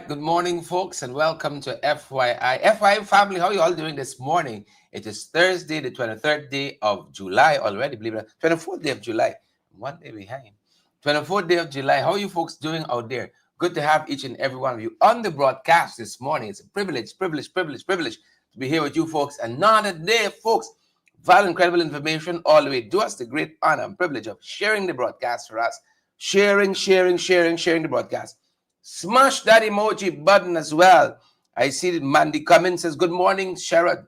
Good morning, folks, and welcome to FYI. FYI family, how are you all doing this morning? It is Thursday, the 23rd day of July already, believe it or not. 24th day of July. 1 day behind. 24th day of July. How are you folks doing out there? Good to have each and every one of you on the broadcast this morning. It's a privilege to be here with you folks. Another day, folks. Valid, incredible information all the way. Do us the great honor and privilege of sharing the broadcast for us. Sharing the broadcast. Smash that emoji button as well. I see that Mandy Cummins says, good morning, Sharon.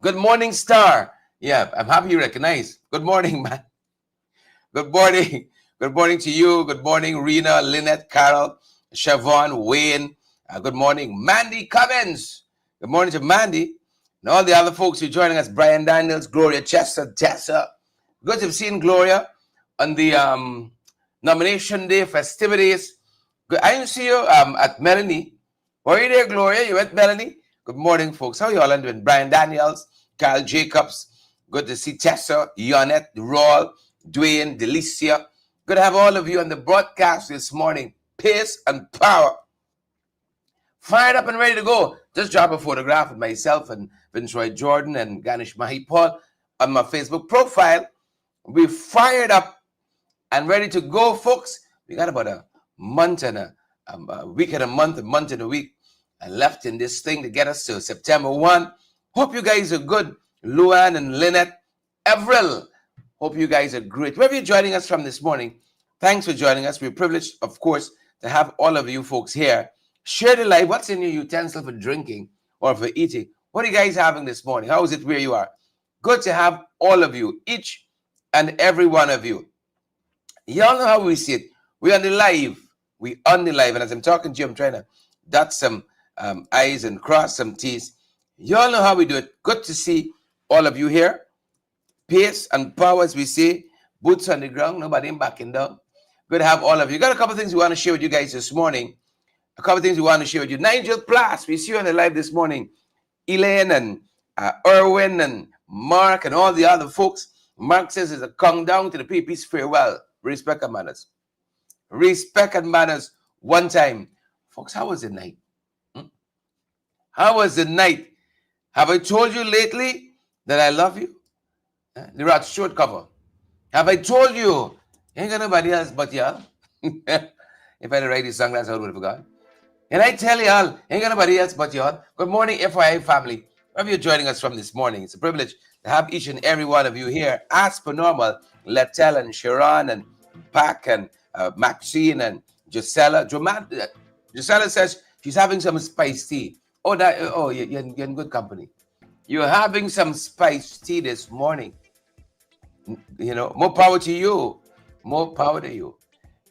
Good morning, Star. Yeah, I'm happy you recognize. Good morning, man. Good morning. Good morning to you. Good morning, Rena, Lynette, Carol, Siobhan, Wayne. Good morning, Mandy Cummins. Good morning to Mandy. And all the other folks who are joining us, Brian Daniels, Gloria Chester, Tessa. Good to have seen Gloria on the nomination day festivities. Good. I didn't see you at Melanie. Were you there, Gloria? You went, Melanie? Good morning, folks. How are you all doing? Brian Daniels, Carl Jacobs. Good to see Tessa, Yonette, Roll, Dwayne, Delicia. Good to have all of you on the broadcast this morning. Pace and power. Fired up and ready to go. Just drop a photograph of myself and Vince Roy Jordan and Ganesh Mahipal on my Facebook profile. We're fired up and ready to go, folks. We got about a month and a week and a month and a week and left in this thing to get us to September 1. Hope you guys are good. Luan and Lynette, Avril, hope you guys are great. Wherever you're joining us from this morning, thanks for joining us. We're privileged, of course, to have all of you folks here. Share the live. What's in your utensil for drinking or for eating? What are you guys having this morning? How is it where you are? Good to have all of you, each and every one of you. Y'all know how we see it. We're on the live. And as I'm talking to you, I'm trying to dot some I's and cross some T's. Y'all know how we do it. Good to see all of you here. Pace and power, as we say. Boots on the ground. Nobody backing down. Good to have all of you. Got a couple of things we want to share with you guys this morning. Nigel Plas, we see you on the live this morning. Elaine and Erwin and Mark and all the other folks. Mark says it's a countdown to the PP's farewell. Respect and manners. Respect and manners one time. Folks, how was the night? How was the night? Have I told you lately that I love you? The Rod Stewart cover. Have I told you? Ain't got nobody else but y'all. If I had to write this song, that's how I would have forgotten. And I tell y'all, ain't got nobody else but y'all. Good morning, FYI family. Wherever you're joining us from this morning, it's a privilege to have each and every one of you here. As per normal, Lettel and Sharon and Pac and Maxine and Gisela. Gisela says she's having some spiced tea. You're in good company. You're having some spiced tea this morning. You know, more power to you. More power to you.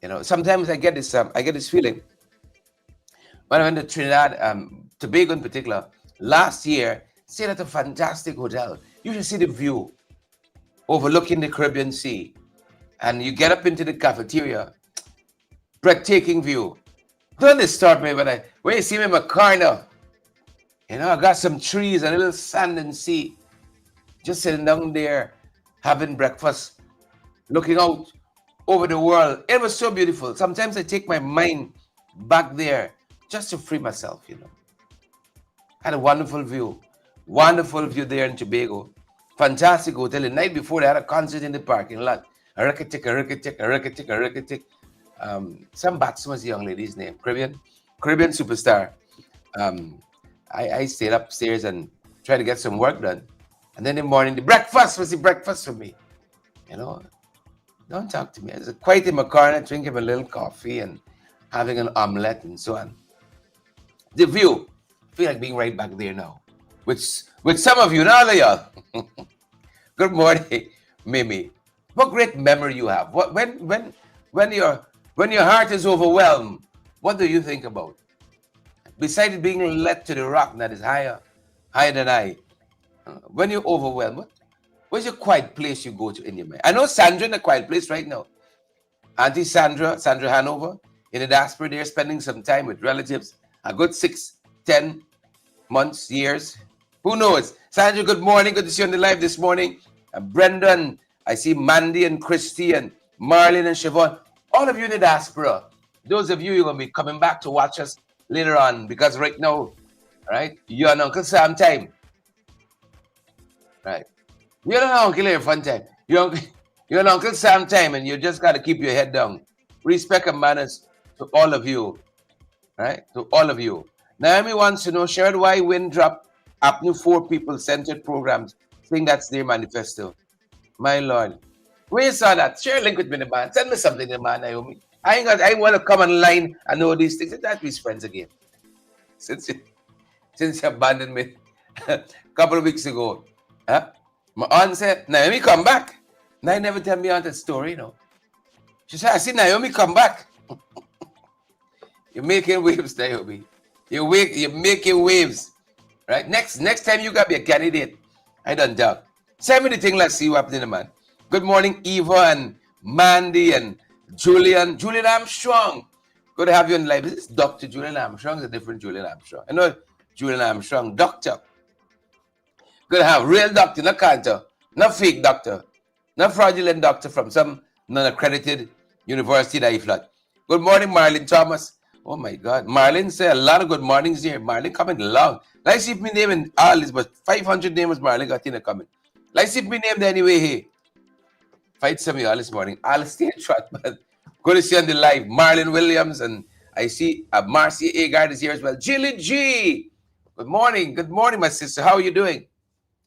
You know, sometimes I get this feeling. When I went to Trinidad, Tobago in particular, last year, stayed at a fantastic hotel. You should see the view overlooking the Caribbean Sea. And you get up into the cafeteria, breathtaking view. Don't disturb me when you see me in my car now. You know, I got some trees and a little sand and sea. just sitting down there, having breakfast, looking out over the world. It was so beautiful. Sometimes I take my mind back there just to free myself, you know. Had a wonderful view there in Tobago. Fantastic hotel. The night before, they had a concert in the parking lot. A ricketic, a ricketic, a ricketic, a ricketic. Some batsman was the young lady's name. Caribbean superstar. I stayed upstairs and tried to get some work done. And then in the morning, the breakfast was the breakfast for me. You know, don't talk to me. I was quiet in my corner, drinking a little coffee and having an omelette and so on. The view, I feel like being right back there now. With some of you, now y'all. Good morning, Mimi. What great memory you have. When your heart is overwhelmed, what do you think about? Besides being led to the rock that is higher than I. When you're overwhelmed, where's your quiet place you go to in your mind? I know Sandra in a quiet place right now. Auntie Sandra Hanover, in the diaspora, they're spending some time with relatives. A good 6, 10 months, years. Who knows? Sandra, good morning. Good to see you on the live this morning. Brendan, I see Mandy and Christy and Marlene and Siobhan. All of you in the diaspora. Those of you, you're going to be coming back to watch us later on, because right now, right, you're on Uncle Sam time. Right. You're on Uncle Larry fun time. You're on Uncle Sam time, and you just got to keep your head down. Respect and manners to all of you. Right? To all of you. Naomi wants to know, shared why Windrop Apnu 4 people-centered programs. I think that's their manifesto. My Lord. Where you saw that? Share a link with me, man. Send me something, man, Naomi. I want to come online and know these things. That we're friends again. Since you abandoned me a couple of weeks ago. Huh? My aunt said, Naomi, come back. Now, never tell me aunt that story, you know. She said, I see Naomi come back. You're making waves, Naomi. You're making waves. Right? Next time you got to be a candidate. I done talk. Send me the thing, let's see what happening, man. Good morning, Eva and Mandy and Julian. Julian Armstrong. Good to have you on live. This is Dr. Julian Armstrong. It's a different Julian Armstrong. I know Julian Armstrong, doctor. Good to have real doctor, not cancer, not fake doctor, not fraudulent doctor from some non-accredited university that he flood. Good morning, Marlene Thomas. Oh my God. Marlene said a lot of good mornings here. Marlene coming along. Let's see if my name in all this, but 500 names Marlene got in a comment. Let's see if my name anyway here. Fight some of y'all this morning. I'll stay in shot, but good to see you on the live. Marlene Williams, and I see Marcy Agard is here as well. Jilly G. Good morning. Good morning, my sister. How are you doing?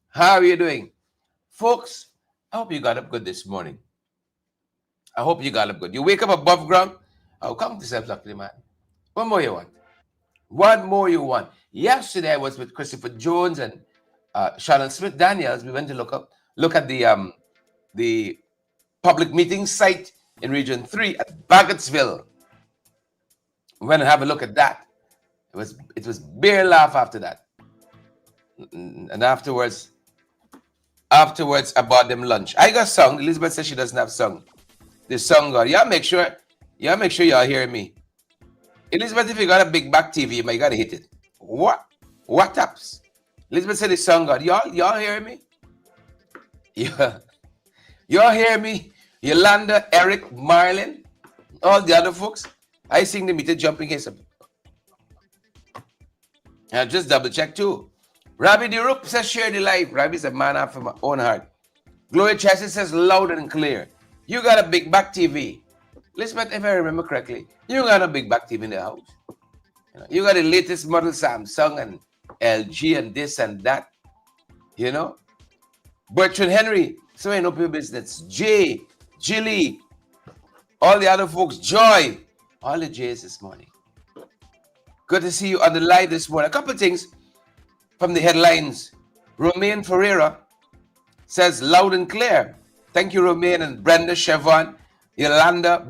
How are you doing? Folks, I hope you got up good this morning. I hope you got up good. You wake up above ground. Oh, come to yourself, luckily, man. What more you want? What more you want? Yesterday, I was with Christopher Jones and Shannon Smith Daniels. We went to look at the public meeting site in Region 3 at Baggotsville. We went and have a look at that. It was bare laugh after that. And afterwards, I bought them lunch. I got sung. Elizabeth says she doesn't have sung. The song God. Y'all make sure y'all hear me. Elizabeth, if you got a big back TV, you might gotta hit it. What taps? Elizabeth said the song God. Y'all hear me? Yeah. Y'all hear me? Yolanda, Eric, Marlon, all the other folks. I sing the meter jumping here. I just double check too. Rabbi Dirup says share the live. Rabbi's a man after my own heart. Gloria Chassis says loud and clear. You got a big back TV. Elizabeth, if I remember correctly, you got a big back TV in the house. You got the latest model Samsung and LG and this and that. You know? Bertrand Henry, so ain't open business. Jay, Jilly, all the other folks, Joy, all the J's this morning. Good to see you on the live this morning. A couple of things from the headlines. Romaine Ferreira says loud and clear. Thank you, Romaine and Brenda, Chevron, Yolanda.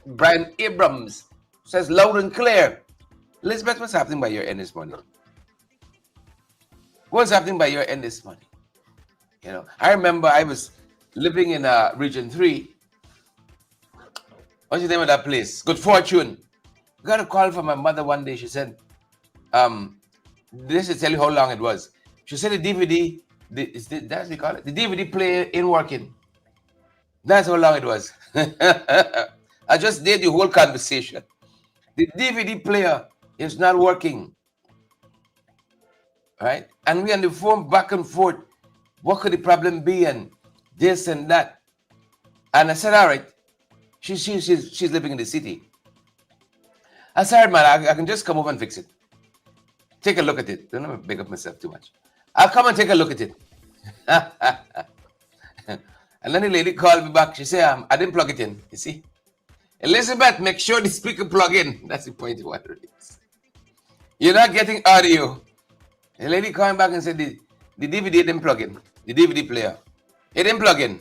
Brian Abrams says loud and clear. Elizabeth, what's happening by your end this morning? What's happening by your end this morning? You know, I remember I was living in Region 3. What's the name of that place? Good Fortune. Got a call from my mother one day. She said, this will tell you how long it was. She said the DVD That's what they call it. The DVD player ain't working. That's how long it was. I just did the whole conversation. The DVD player is not working, right? And we on the phone back and forth. What could the problem be? And this and that. And I said, all right. She's living in the city. I said, man, I can just come over and fix it. Take a look at it. Don't let me big up myself too much. I'll come and take a look at it. And then the lady called me back. She said, I didn't plug it in. You see? Elizabeth, make sure the speaker plug in. That's the point of what it is. You're not getting audio. The lady called back and said, the DVD didn't plug in. The DVD player. It didn't plug in.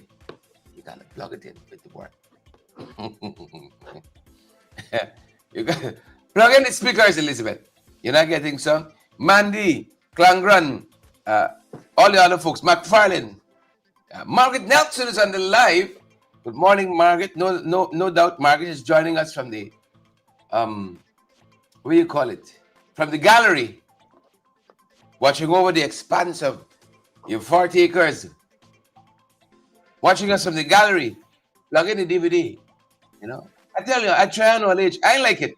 You gotta plug it in with the work. You gotta plug in the speakers, Elizabeth. You're not getting some. Mandy, Clangran, all the other folks, McFarlane. Margaret Nelson is on the live. Good morning, Margaret. No doubt Margaret is joining us from the what do you call it? From the gallery. Watching over the expanse of your 40 acres. Watching us from the gallery. Plug in the DVD. You know. I tell you, I try on all age. I ain't like it.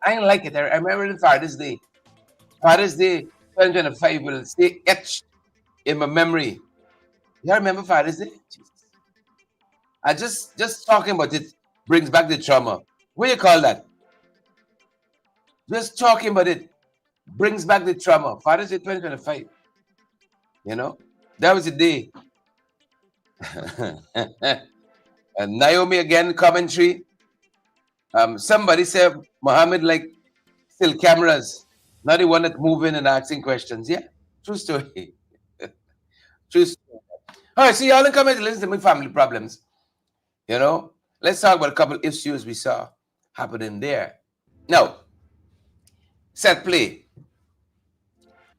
I remember in Father's Day. Father's Day 2025 will stay etched in my memory. You remember Father's Day? Jesus. I just talking about it brings back the trauma. What do you call that? Just talking about it brings back the trauma. Father's Day 2025. You know? That was the day. And Naomi again, commentary. Somebody said Muhammad like still cameras, not the one that moving and asking questions. Yeah, true story. True story. All right, so y'all in comment listen to my family problems. You know, let's talk about a couple issues we saw happening there. Now, set play,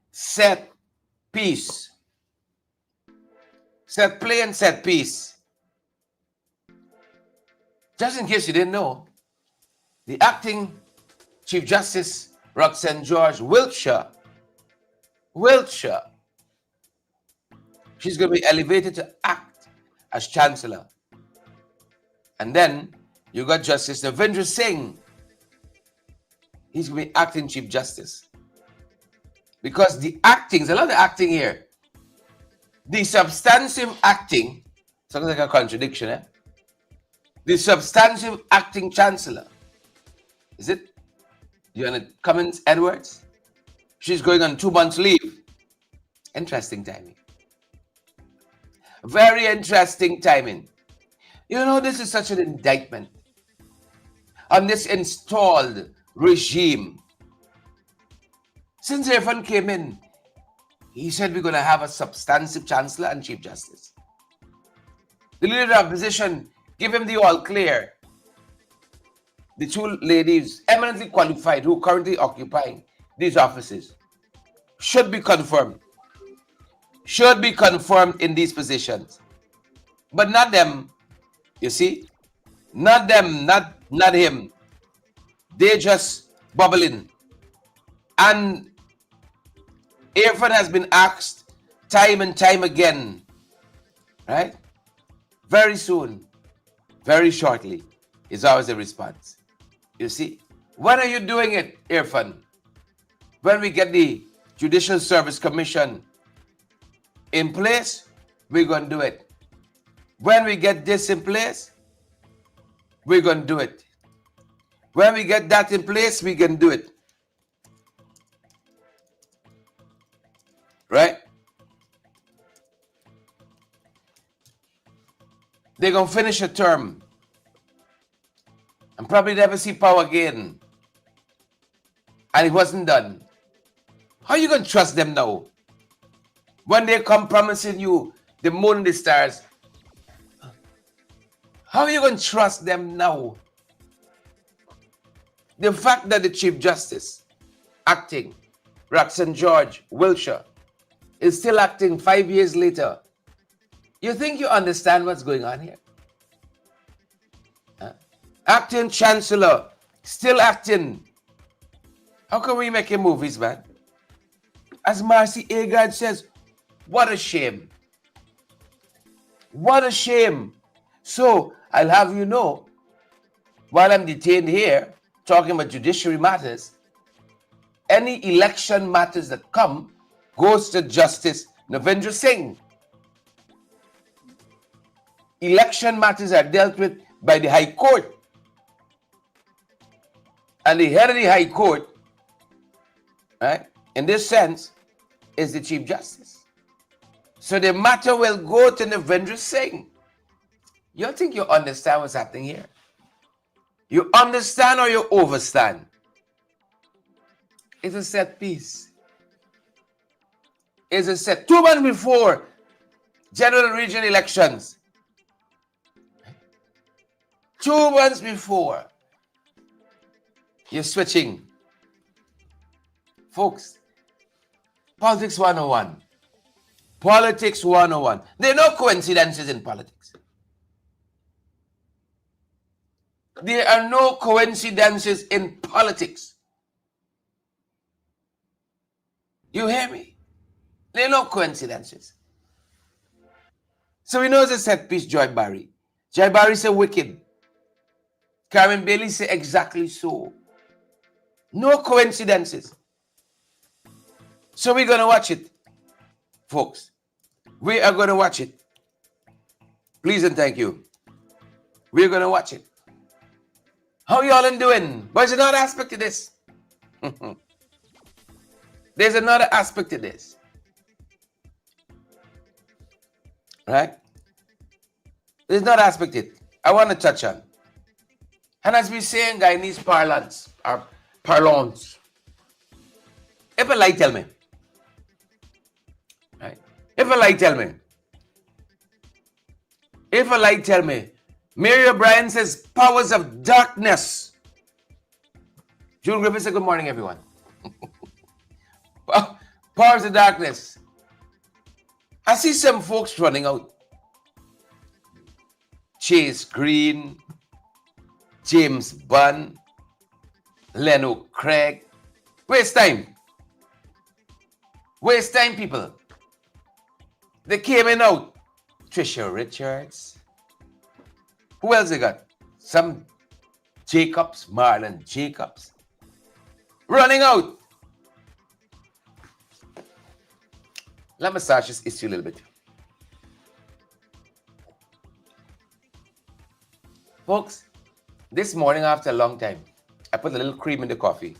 set piece, set play and set piece. Just in case you didn't know, the acting Chief Justice Roxanne George Wiltshire, she's going to be elevated to act as Chancellor. And then you got Justice Navendra Singh. He's going to be acting Chief Justice. Because the acting, there's a lot of acting here. The substantive acting, sounds like a contradiction, eh? The substantive acting Chancellor. Is it? You want to comment, Edwards? She's going on 2 months leave. Interesting timing. Very interesting timing. You know, this is such an indictment on this installed regime. Since Irfan came in, he said we're going to have a substantive Chancellor and Chief Justice. The leader of the opposition give him the all clear. The 2 ladies, eminently qualified, who are currently occupying these offices, should be confirmed. Should be confirmed in these positions. But not them, you see? Not them, not him. They just bubbling. And Irfan has been asked time and time again, right? Very soon, very shortly, is always the response. You see, when are you doing it, Irfan? When we get the Judicial Service Commission in place, we're going to do it. When we get this in place, we're going to do it. When we get that in place, we can do it. Right? They're going to finish a term and probably never see power again. And it wasn't done. How are you going to trust them now? When they come promising you the moon and the stars, how are you going to trust them now? The fact that the Chief Justice acting, Roxanne George Wiltshire, is still acting 5 years later, you think you understand what's going on here? Acting Chancellor, still acting. How can we make movies, man? As Marcy Agard says, What a shame. What a shame. So I'll have you know, while I'm detained here talking about judiciary matters, any election matters that come goes to Justice Navendra Singh. Election matters are dealt with by the High Court. And the head of the High Court, right, in this sense, is the Chief Justice. So the matter will go to Navendra Singh. You think you understand what's happening here? You understand or you overstand? It's a set piece. It's a set. 2 months before general and regional elections. 2 months before. You're switching. Folks, politics 101. Politics 101. There are no coincidences in politics. There are no coincidences in politics. You hear me? There are no coincidences. So we know it's a set piece, Joy Barry. Joy Barry said wicked. Karen Bailey said exactly so. No coincidences. So we're going to watch it, folks. We are going to watch it. Please and thank you. We're going to watch it. How y'all doing? But there's another aspect to this. There's another aspect to this. Right? There's another aspect to it I want to touch on. And as we say in Guyanese parlance, or parlance, if a lie tell me, right? If a lie tell me, Mary O'Brien says powers of darkness. June Griffin said good morning, everyone. Powers of darkness. I see some folks running out. Chase Green, James Bunn, Leno Craig. Waste time. Waste time, people. They came in out. Trisha Richards. Who else they got? Some Jacobs, Marlon Jacobs. Running out. Let me massage this issue a little bit. Folks, this morning after a long time, I put a little cream in the coffee.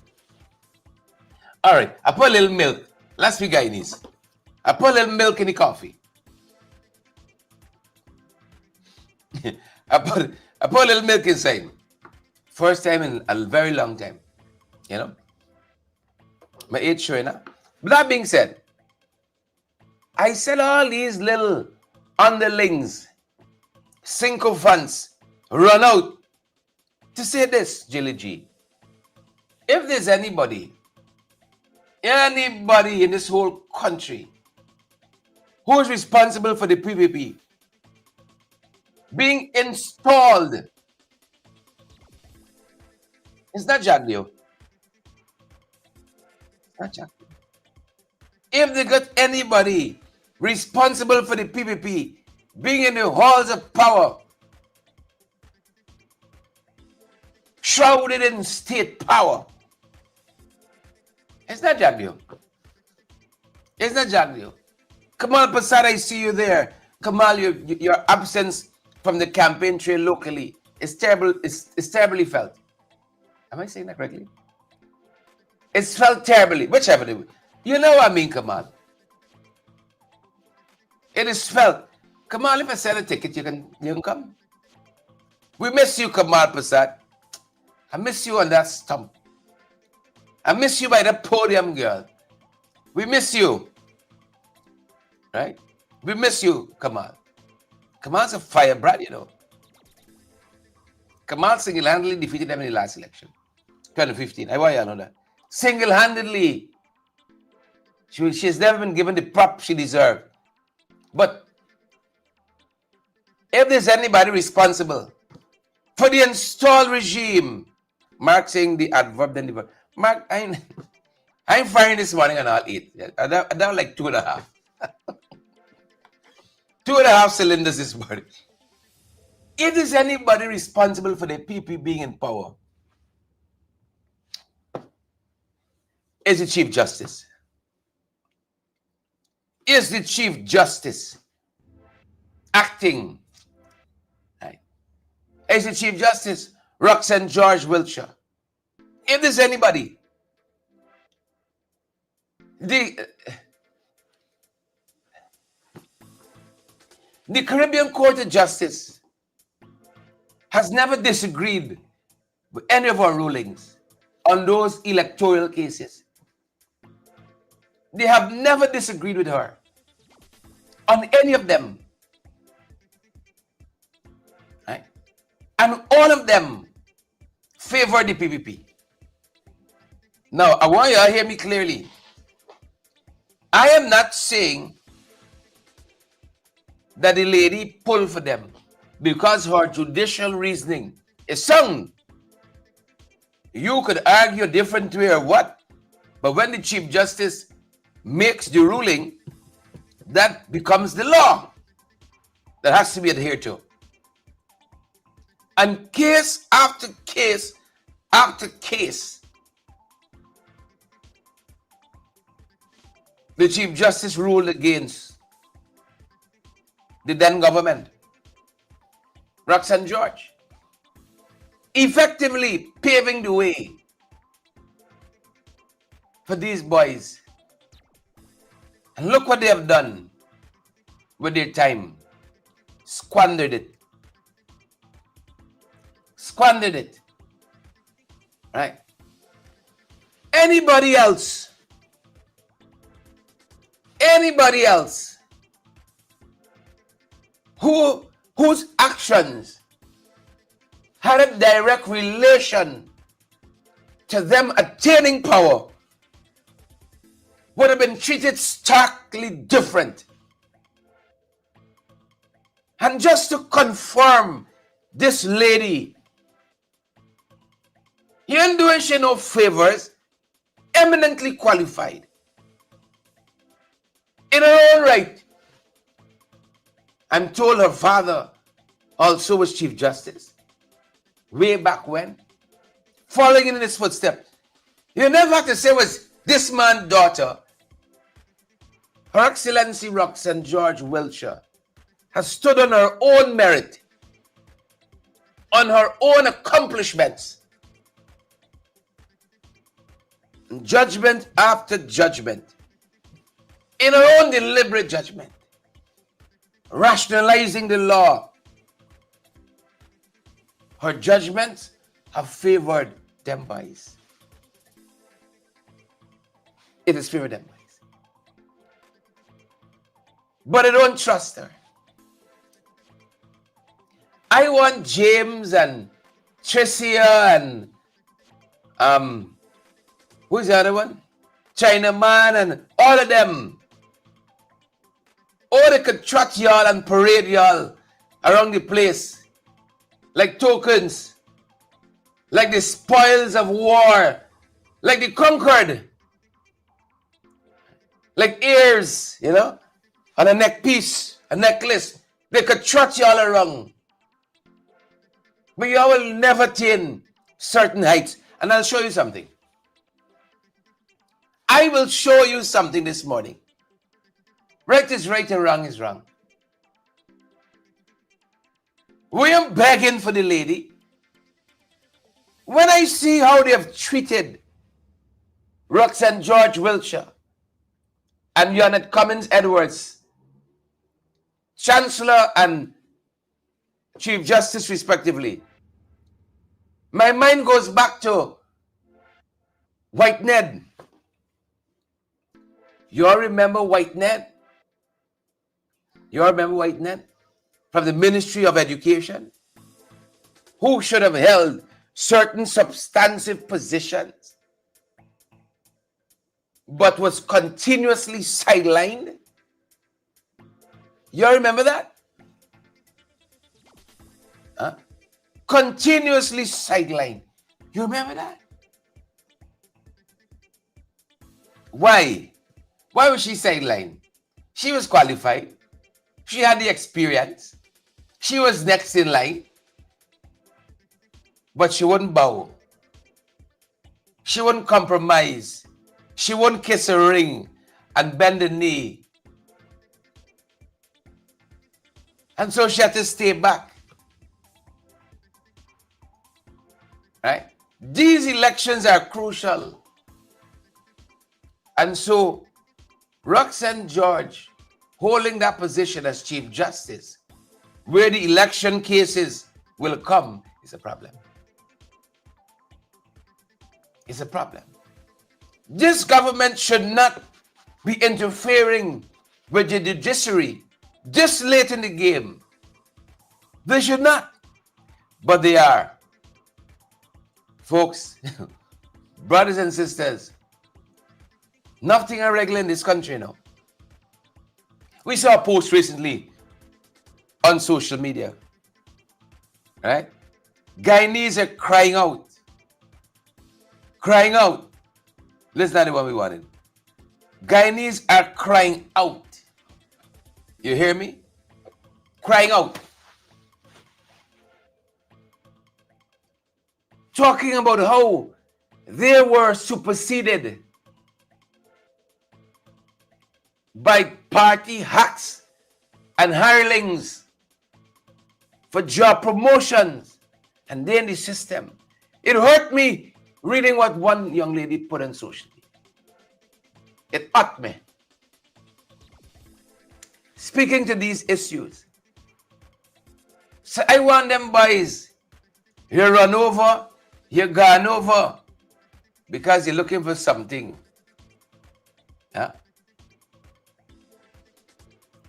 All right, I put a little milk. Let's be Guyanese. I put a little milk in the coffee. I put a little milk inside. First time in a very long time. You know? My age showing up. But that being said, I said all these little underlings, sycophants, run out to say this, Jilly G. If there's anybody in this whole country who is responsible for the PPP being installed, it's not Jagdeo. It's not Jagdeo. If they got anybody responsible for the PPP being in the halls of power, shrouded in state power, it's not Jagdeo. It's not Jagdeo. Kamal Pasad, I see you there. Kamal, your absence from the campaign trail locally is terrible. It's terribly felt. Am I saying that correctly? It's felt terribly. Whichever. You know what I mean, Kamal. It is felt. Kamal, if I sell a ticket, you can come. We miss you, Kamal Pasad. I miss you on that stump. I miss you by the podium, girl. We miss you. Right? We miss you, Kamal. Kamal's a firebrand, you know. Kamal single-handedly defeated them in the last election. 2015. I want you to know that. Single-handedly. She's never been given the prop she deserved. But if there's anybody responsible for the installed regime, Mark saying the adverb, then the verb. Mark, I'm firing this morning and I'll eat. I don't like 2.5. 2.5 cylinders this morning. It is anybody responsible for the people being in power? Is the Chief Justice? Is the Chief Justice acting? Right? Is the Chief Justice Roxanne George Wiltshire? If there's anybody, the Caribbean Court of Justice has never disagreed with any of our rulings on those electoral cases. They have never disagreed with her on any of them. Right? And all of them favor the PPP. Now, I want you to hear me clearly. I am not saying that the lady pulled for them because her judicial reasoning is sound. You could argue a different way or what, but when the Chief Justice makes the ruling, that becomes the law that has to be adhered to. And case after case after case, the Chief Justice ruled against the then government, Roxanne George, effectively paving the way for these boys. And look what they have done with their time. Squandered it. Squandered it. Right? Anybody else whose actions had a direct relation to them attaining power would have been treated starkly different. And just to confirm this lady, you ain't doing she no favors, eminently qualified in her own right. I'm told her father also was Chief Justice way back when, following in his footsteps. You never have to say was this man's daughter. Her Excellency Roxanne George Wiltshire has stood on her own merit, on her own accomplishments, judgment after judgment, in her own deliberate judgment, rationalizing the law. Her judgments have favored them boys. It has favored them boys. But I don't trust her. I want James and Tricia and who's the other one? Chinaman and all of them. Or they could trot y'all and parade y'all around the place like tokens, like the spoils of war, like the conquered, like ears, you know, on a neck piece, a necklace. They could trot y'all around. But y'all will never attain certain heights. And I'll show you something. I will show you something this morning. Right is right and wrong is wrong. We are begging for the lady. When I see how they have treated Roxanne George Wiltshire and Janet Cummins Edwards, Chancellor and Chief Justice respectively, my mind goes back to White Ned. You all remember White Ned? You all remember White Ned? From the Ministry of Education? Who should have held certain substantive positions, but was continuously sidelined? You all remember that? Huh? Continuously sidelined. You remember that? Why? Why was she sidelined? She was qualified. She had the experience. She was next in line. But she wouldn't bow. She wouldn't compromise. She wouldn't kiss a ring and bend the knee. And so she had to stay back. Right? These elections are crucial. And so Roxanne George holding that position as Chief Justice, where the election cases will come, is a problem. It's a problem. This government should not be interfering with the judiciary this late in the game. They should not. But they are. Folks, brothers and sisters, nothing is regular in this country now. We saw a post recently on social media. Right? Guyanese are crying out. Crying out. Listen to the one we wanted. Guyanese are crying out. You hear me? Crying out. Talking about how they were superseded by party hacks and hirelings for job promotions, and then the system. It hurt me reading what one young lady put on social media. It hurt me. Speaking to these issues. So I want them boys, you run over, you gone over, because you're looking for something. Yeah?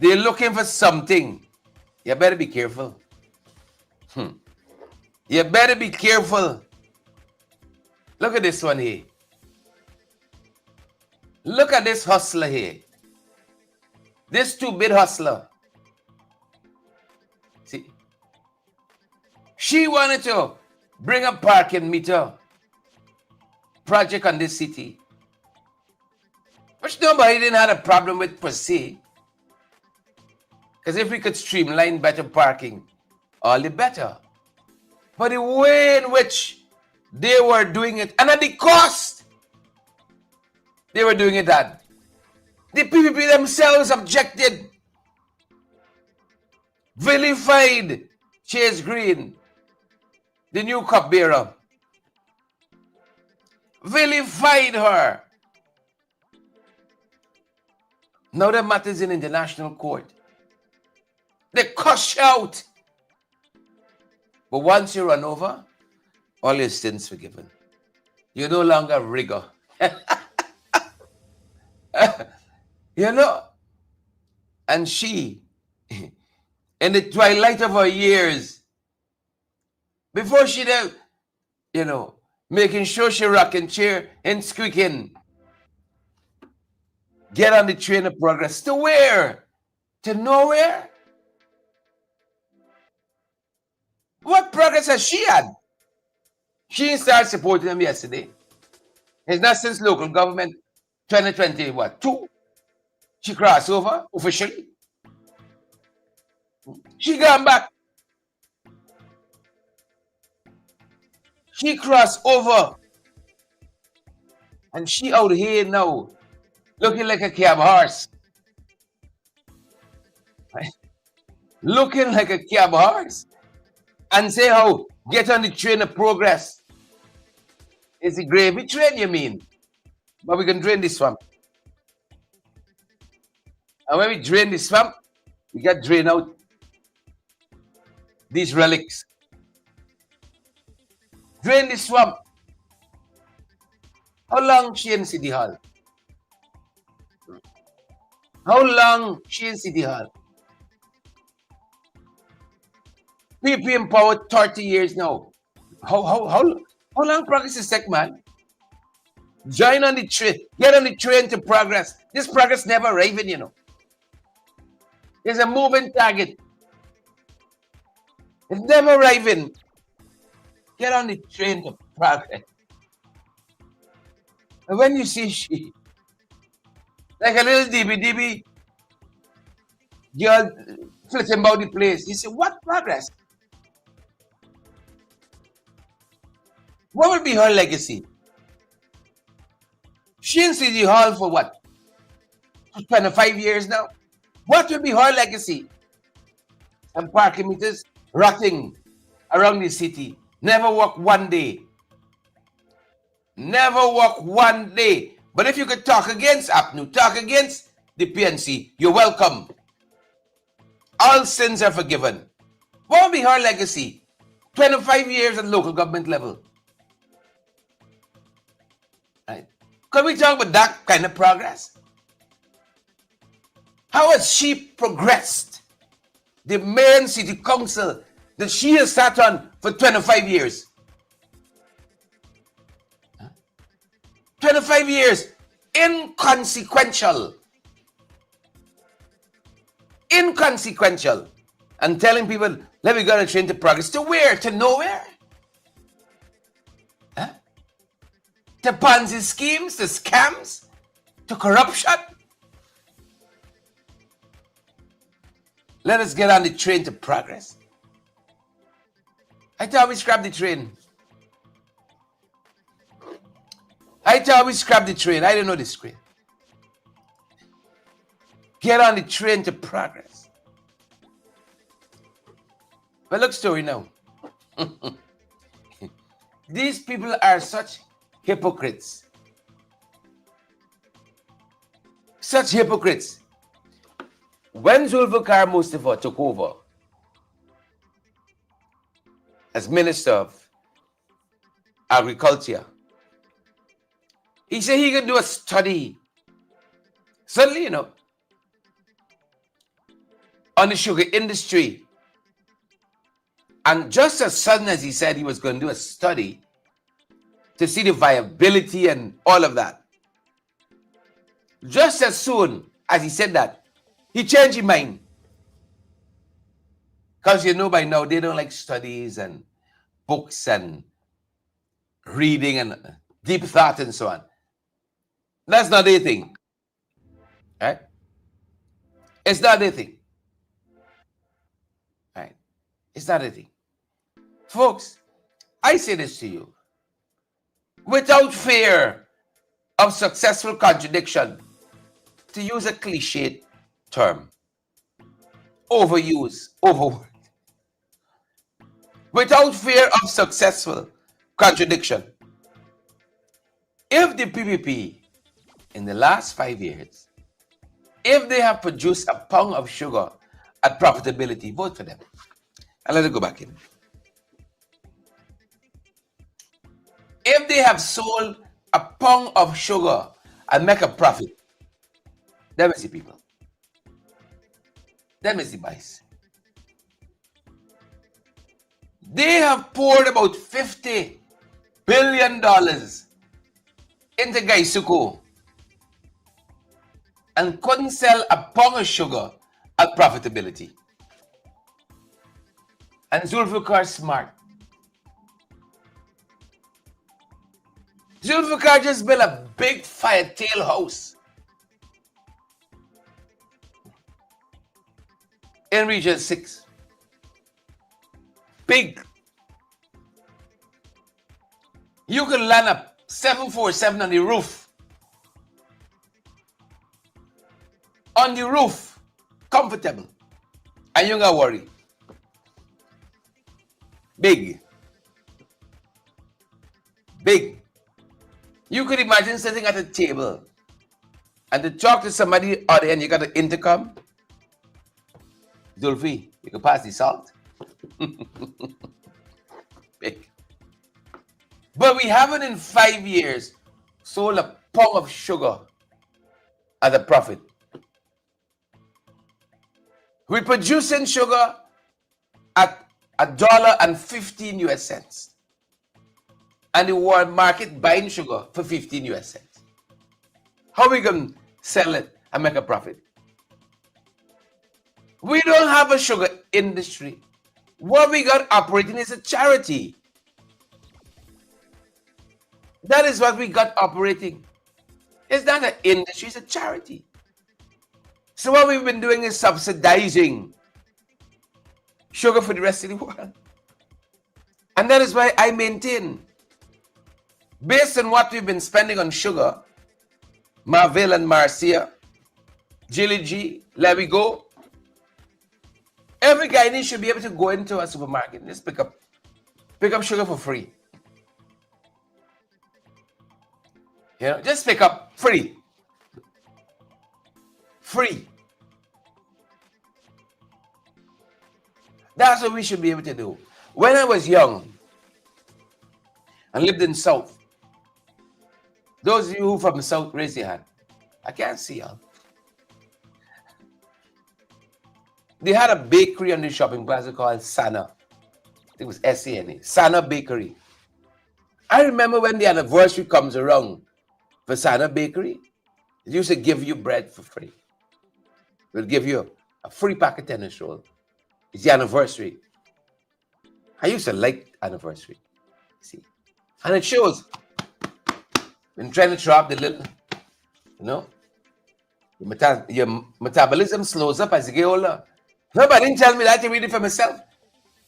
They're looking for something. You better be careful. You better be careful. Look at this one here. Look at this hustler here. This two-bit hustler. See? She wanted to bring a parking meter project on this city, which nobody didn't have a problem with per se. Because if we could streamline better parking, all the better. But the way in which they were doing it, and at the cost they were doing it at, the PPP themselves objected, vilified Chase Green, the new cupbearer, vilified her. Now the matter is in international court. They cuss out. But once you run over, all your sins forgiven. You're no longer rigor. You know? And she, in the twilight of her years, before she did, you know, making sure she rocking chair and squeaking, get on the train of progress. To where? To nowhere? What progress has she had? She started supporting them yesterday. It's not since local government 2020, what, 2? She crossed over officially. She gone back. She crossed over. And she out here now, looking like a cab horse. Looking like a cab horse. And say how, get on the train of progress. It's a gravy train, you mean? But we can drain the swamp. And when we drain the swamp, we got to drain out these relics. Drain the swamp. How long she in City Hall? How long she in City Hall? People in power 30 years now. How long progress is take, man? Join on the train. Get on the train to progress. This progress never arriving, you know. There's a moving target. It's never arriving. Get on the train to progress. And when you see she, like a little DB, Girl flitting about the place. You say, what progress? What will be her legacy? She in City Hall for what? 25 years now? What will be her legacy? And parking meters rotting around the city. Never work one day. Never work one day. But if you could talk against APNU, talk against the PNC, you're welcome. All sins are forgiven. What will be her legacy? 25 years at local government level. Right? Can we talk about that kind of progress? How has she progressed? The main city council that she has sat on for 25 years. 25 years. Inconsequential. Inconsequential. And telling people, let me go and train to progress. To where? To nowhere? Huh? To Ponzi schemes? To scams? To corruption? Let us get on the train to progress. I thought we scrapped the train. I thought we scrapped the train. I didn't know this train. Get on the train to progress. But look, story now. These people are such hypocrites. Such hypocrites. When Zulfikar Mustafa took over as Minister of Agriculture, he said he could do a study, suddenly, on the sugar industry. And just as sudden as he said he was going to do a study to see the viability and all of that, just as soon as he said that, he changed his mind. Because by now they don't like studies and books and reading and deep thought and so on. That's not their thing. Right? It's not their thing. Right? It's not their thing. Folks, I say this to you. Without fear of successful contradiction, to use a cliched term, overused, overworked. Without fear of successful contradiction, if the PPP in the last 5 years, if they have produced a pound of sugar at profitability, vote for them. And let it go back in. If they have sold a pound of sugar and make a profit, them is the people. Them is the vice. They have poured about $50 billion into Gaisuko and couldn't sell a pound of sugar at profitability. And Zulfikar smart. Zulfikar just built a big fire-tail house in Region 6. Big. You can land a 747 on the roof. On the roof. Comfortable. And you don't gotta worry. Big. Big. You could imagine sitting at a table and to talk to somebody on the end, you got an intercom. Zulfi, you can pass the salt. Big. But we haven't in 5 years sold a pound of sugar at a profit. We're producing sugar at $1.15 US. And the world market buying sugar for 15 US. How are we going to sell it and make a profit? We don't have a sugar industry. What we got operating is a charity. That is what we got operating. It's not an industry, it's a charity. So what we've been doing is subsidizing sugar for the rest of the world. And that is why I maintain, based on what we've been spending on sugar, Marville and Marcia, Jilly G, let me go. Every Guyanese should be able to go into a supermarket and just pick up sugar for free. You know, just pick up free. Free. That's what we should be able to do. When I was young and lived in South, those of you who from the South, raise your hand. I can't see y'all. They had a bakery on the shopping plaza called Sana. It was S-A-N-A. Sana Bakery. I remember when the anniversary comes around for Sana Bakery, they used to give you bread for free. They'll give you a free packet of tennis roll. It's the anniversary. I used to like anniversary. See? And it shows. When trying to throw up the little, you know, your metabolism slows up as you get older. Nobody didn't tell me that. I read it for myself.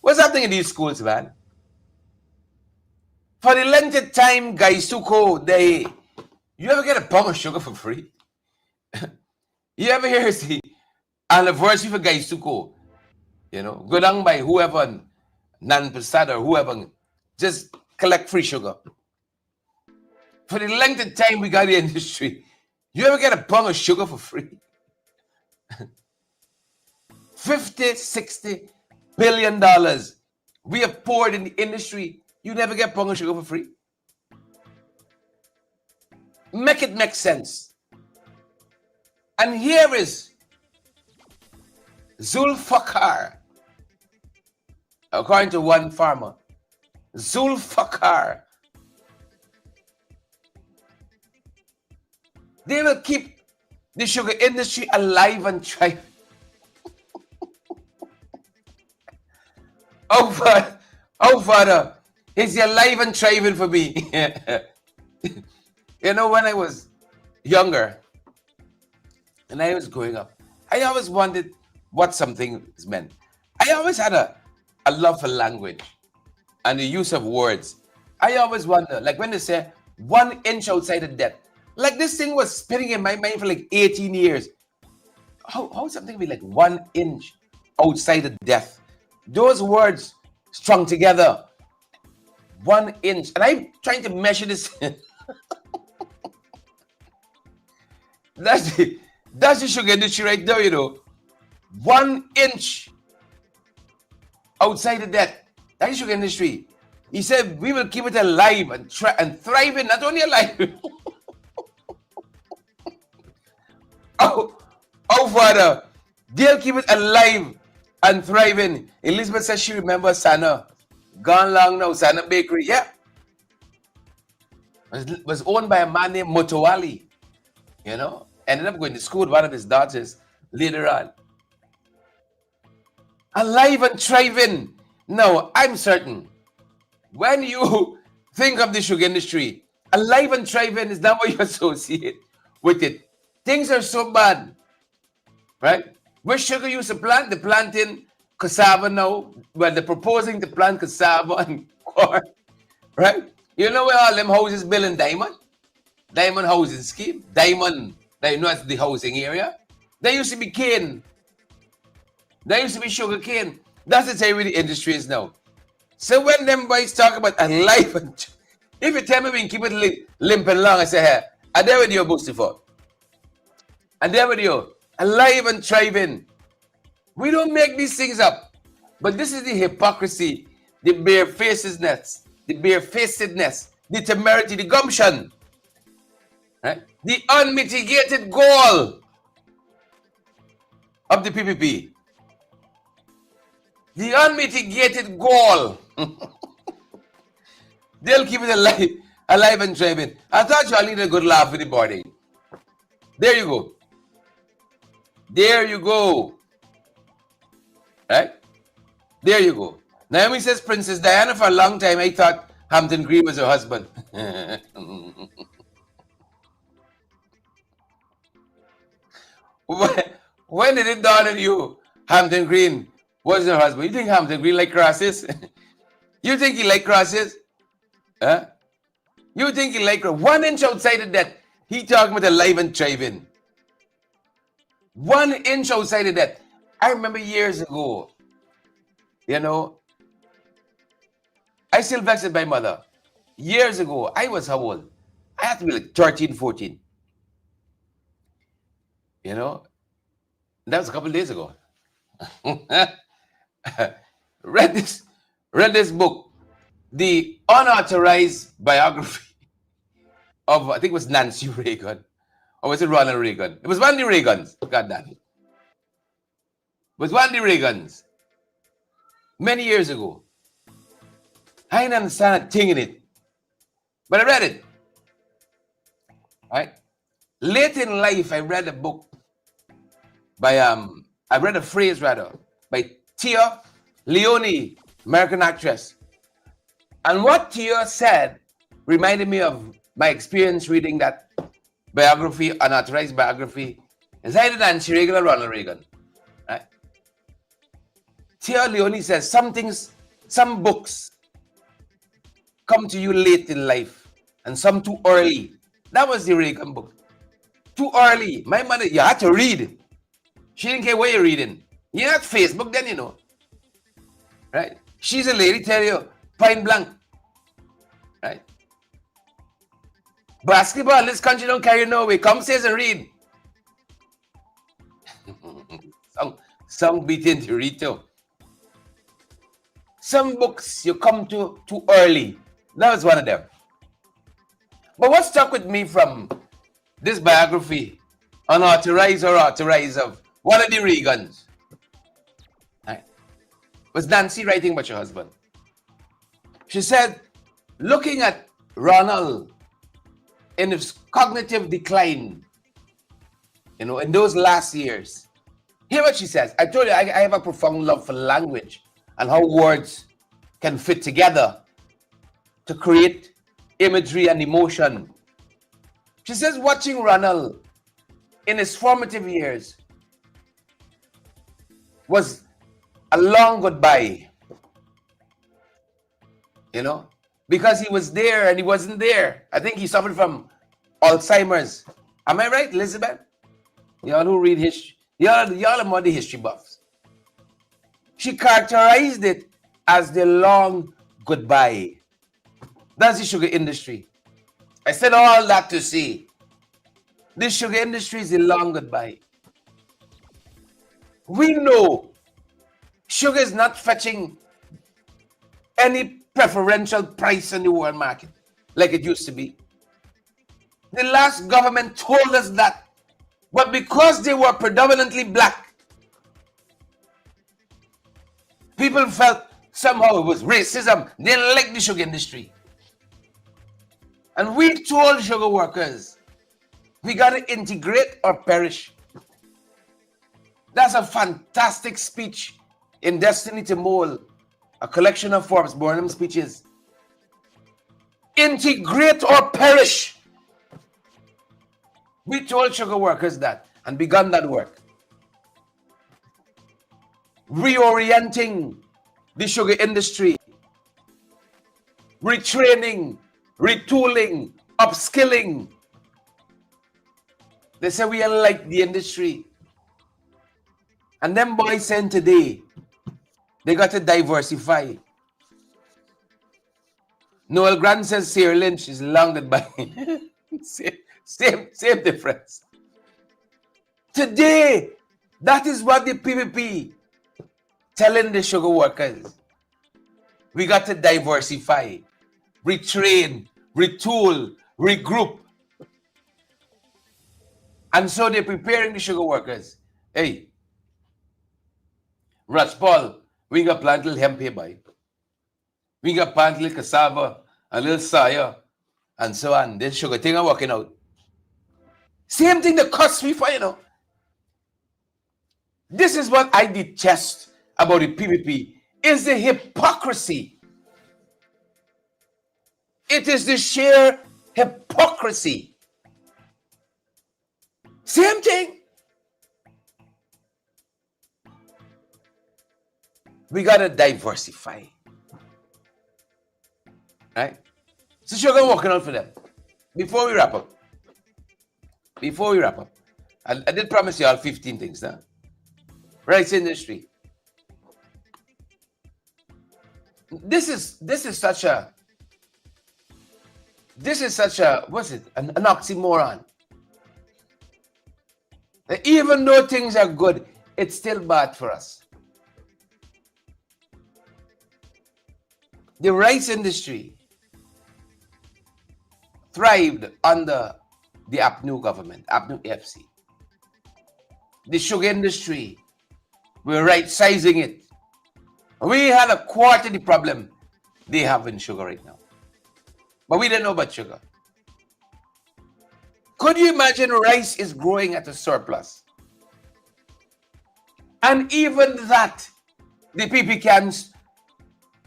What's happening in these schools, man? For the length of time, guys, you ever get a pound of sugar for free? You ever hear the anniversary for guys you know, go down by whoever, Nan Prasad or whoever, just collect free sugar. For the length of time we got the industry, you ever get a pound of sugar for free? 50, 60 billion dollars we have poured in the industry. You never get a pound of sugar for free? Make it make sense. And here is Zulfikar, according to one farmer. Zulfikar. They will keep the sugar industry alive and thriving. Oh, Father, is he alive and thriving for me? You know, when I was younger and I was growing up, I always wondered what something meant. I always had a love for language and the use of words. I always wonder, like when they say 1 inch outside of death, like this thing was spinning in my mind for like 18 years. How something be like 1 inch outside of death? Those words strung together, 1 inch. And I'm trying to measure this. That's the sugar industry right there, you know. 1 inch outside of death. That's the sugar industry. He said, we will keep it alive and thriving, not only alive. Oh, Father, they'll keep it alive and thriving. Elizabeth says she remembers Sana. Gone long now, Sana Bakery. Yeah. It was owned by a man named Motowali. You know, ended up going to school with one of his daughters later on. Alive and thriving. Now, I'm certain when you think of the sugar industry, alive and thriving is not what you associate with it. Things are so bad, right? Where sugar used to plant, they're planting cassava now. Well, they're proposing to plant cassava and corn, right? You know where all them houses built in Diamond? Diamond housing scheme. Diamond, you know, that's the housing area. There used to be cane. There used to be sugar cane. That's the time where the industry is now. So when them boys talk about alive and if you tell me we can keep it limping long, I say, hey, I there with you, boosted for. And there with you, alive and thriving. We don't make these things up. But this is the hypocrisy, the barefacedness, the temerity, the gumption, right? The unmitigated goal of the PPP. The unmitigated goal. They'll keep it alive and thriving. I thought you all needed a good laugh with the body. There you go. There you go. Right? There you go. Naomi says, Princess Diana, for a long time, I thought Hampton Green was her husband. When did it dawn on you? Hampton Green was her husband. You think Hampton Green like crosses? You think he like crosses? Huh? You think he like 1 inch outside of that? He talking about alive and thriving. 1 inch outside of that. I remember years ago, you know, I still vexed my mother. Years ago, I was how old? I had to be like 13, 14. You know, that was a couple of days ago. read this book, the unauthorized biography of, I think it was Nancy Reagan, or was it Ronald Reagan? It was one of the Reagans. God damn it. It was one of the Reagans. Many years ago. I didn't understand a thing in it. But I read it. Right? Late in life, I read a book by I read a phrase rather by Tia Leone, American actress. And what Tia said reminded me of my experience reading that biography, unauthorized biography. It's either Nancy Reagan or Ronald Reagan. Right? Tia Leone says some books come to you late in life and some too early. That was the Reagan book. Too early. My mother, you had to read. She didn't care where you're reading. You're not Facebook then, you know. Right? She's a lady, tell you, point blank. Right? Basketball in this country don't carry no way. Come says and read. some beating to read too. Some books you come to too early. That was one of them. But what stuck with me from this biography, unauthorized or authorized, of one of the Reagans, right, was Nancy writing about your husband. She said, looking at Ronald in his cognitive decline, you know, in those last years, hear what she says. I told you I have a profound love for language and how words can fit together to create imagery and emotion. She says, watching Ronald in his formative years was a long goodbye, you know, because he was there and he wasn't there. I think he suffered from Alzheimer's. Am I right, Elizabeth? Y'all who read history, y'all are more the history buffs. She characterized it as the long goodbye. That's the sugar industry. I said all that to say, this sugar industry is a long goodbye. We know sugar is not fetching any preferential price in the world market like it used to be. The last government told us that, but because they were predominantly black, people felt somehow it was racism. They didn't like the sugar industry. And we told sugar workers, we got to integrate or perish. That's a fantastic speech in Destiny to Mold, a collection of Forbes Burnham speeches. Integrate or perish. We told sugar workers that and begun that work. Reorienting the sugar industry, retraining, retooling, upskilling. They say we unlike the industry. And them boys saying today, they got to diversify. Noel Grant says Sarah Lynch is long goodbye. same difference. Today, that is what the PPP telling the sugar workers. We got to diversify, retrain, retool, regroup. And so they're preparing the sugar workers. Hey, Raj Paul, we got plant little hemp here, boy. We got plant little cassava, a little soya, and so on. This sugar thing are working out. Same thing that costs me for, you know. This is what I detest about the PPP, is the hypocrisy. It is the sheer hypocrisy. Same thing. We got to diversify. Right? So sugar working out for them. Before we wrap up, I did promise you all 15 things now. Rice industry. This is such a what's it? An oxymoron. Even though things are good, it's still bad for us. The rice industry thrived under the APNU government, APNU FC. The sugar industry, we're right-sizing it. We had a quarter the problem they have in sugar right now. But we didn't know about sugar. Could you imagine rice is growing at a surplus? And even that, the PP can't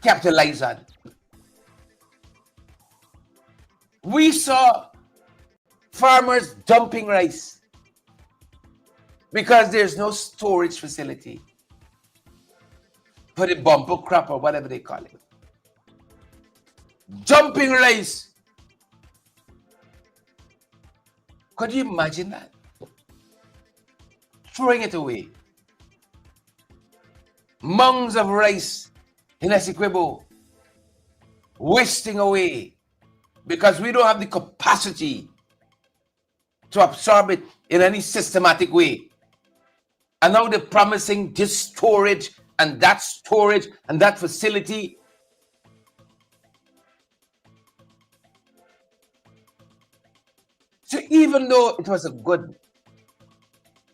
capitalize on. We saw farmers dumping rice because there's no storage facility for the bumper crop or whatever they call it. Dumping rice. Could you imagine that? Throwing it away. Mounds of rice in Essequibo, wasting away because we don't have the capacity to absorb it in any systematic way. And now they're promising this storage and that facility. So even though it was a good,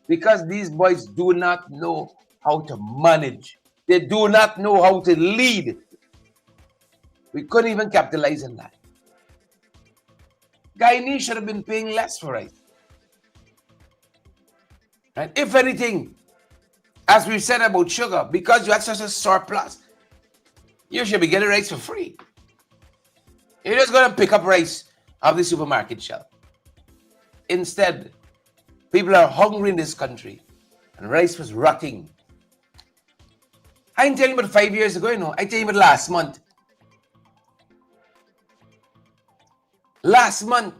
because these boys do not know how to manage, they do not know how to lead, we couldn't even capitalize on that. Guyanese should have been paying less for rice. Right? If anything, as we said about sugar, because you had such a surplus, you should be getting rice for free. You're just going to pick up rice off the supermarket shelf. Instead, people are hungry in this country, and rice was rotting. I didn't tell you about 5 years ago, I tell you about last month. Last month,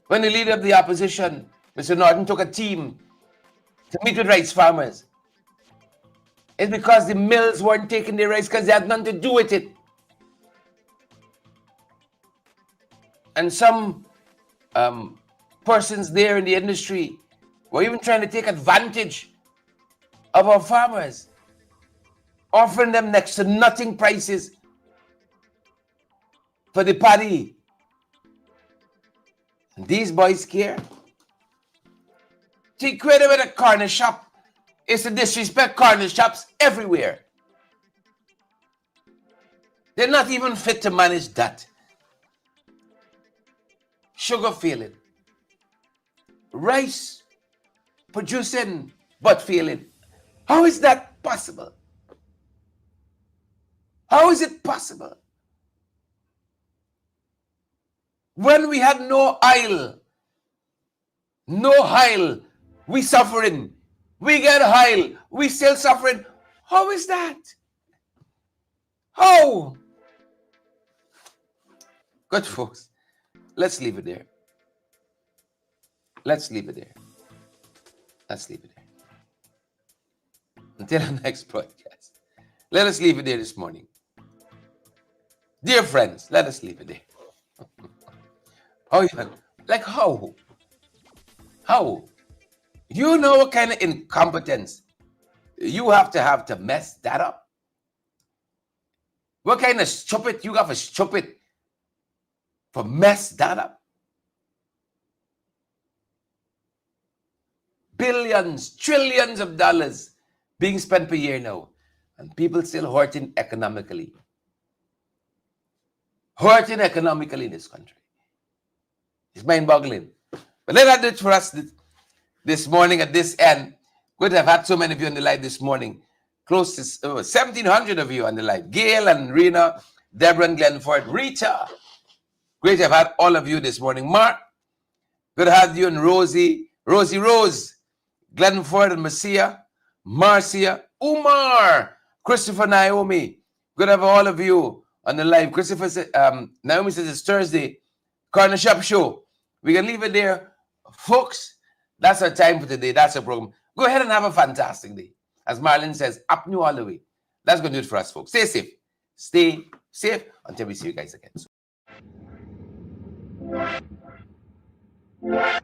when the leader of the opposition, Mr. Norton, took a team to meet with rice farmers, it's because the mills weren't taking their rice because they had nothing to do with it. And some persons there in the industry were even trying to take advantage of our farmers, offering them next to nothing prices for the paddy. And these boys care. To equate it with a corner shop is to disrespect corner shops everywhere. They're not even fit to manage that. Sugar failing. Rice producing but failing. How is that possible? How is it possible? When we had no oil, we suffering. We get oil, we still suffering. How is that? How? Good folks, let's leave it there. Let's leave it there. Until our next broadcast. Let us leave it there this morning. Dear friends, let us leave it there. How? How? You know what kind of incompetence you have to mess that up? What kind of stupid you have to stupid for mess that up? Billions, trillions of dollars being spent per year now, and people still hurting economically. Hurting economically in this country. It's mind-boggling. But let that do it for us this morning at this end. Good to have had so many of you on the live this morning. Close to 1,700 of you on the live. Gail and Rena, Deborah and Glenford, Rita. Great to have had all of you this morning. Mark, good to have you and Rosie, Rose, Glenford and Marcia, Umar, Christopher, Naomi, good to have all of you on the live. Christopher said, Naomi says it's Thursday, Corner Shop Show. We can leave it there. Folks, that's our time for today. That's our program. Go ahead and have a fantastic day. As Marlon says, up new all the way. That's going to do it for us, folks. Stay safe. Stay safe until we see you guys again soon.